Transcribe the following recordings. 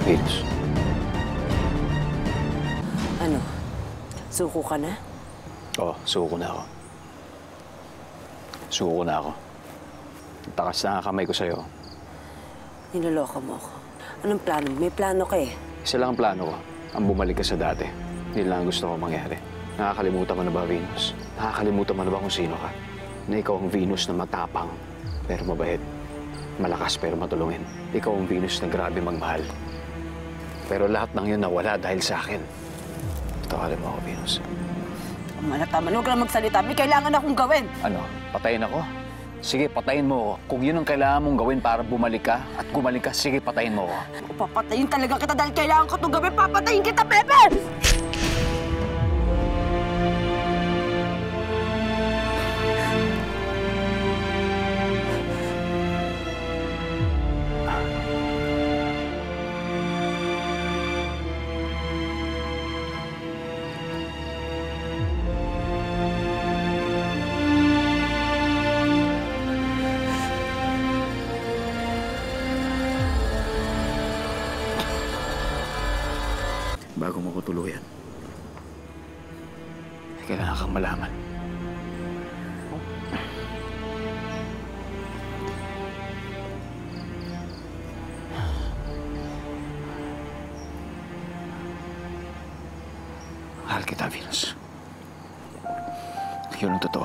Venus. Ano? Suko ka na? Oo, suko na ako. Suko na ako. Takas na ang kamay ko sa'yo. Niloloko mo ako. Anong plano? May plano ka eh. Isa lang ang plano ko. Ang bumalik ka sa dati. Hindi lang gusto ko mangyari. Nakakalimutan mo na ba, Venus? Nakakalimutan mo na ba kung sino ka? Na ikaw ang Venus na matapang, pero mabait. Malakas pero matulungin. Ikaw ang Venus na grabe magmahal. Pero lahat ng yun nawala dahil sa akin. Tawagan mo ako, Venus. Tama na, huwag lang magsalita. May kailangan akong gawin. Ano? Patayin ako? Sige, patayin mo ako. Kung yun ang kailangan mong gawin para bumalik ka at gumaling ka, sige, patayin mo ako. Papatayin talaga kita dahil kailangan ko itong gawin. Papatayin kita, Pepe! Bago mo ko tuluyan, kailangan kang malaman. Mahal kita, Venus. Yun ang totoo.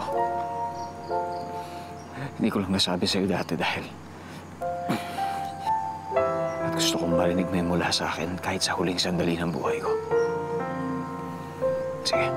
Hindi ko lang nasabi sa'yo dati dahil gusto kong marinig mo yung mula sa akin kahit sa huling sandali ng buhay ko. Sige.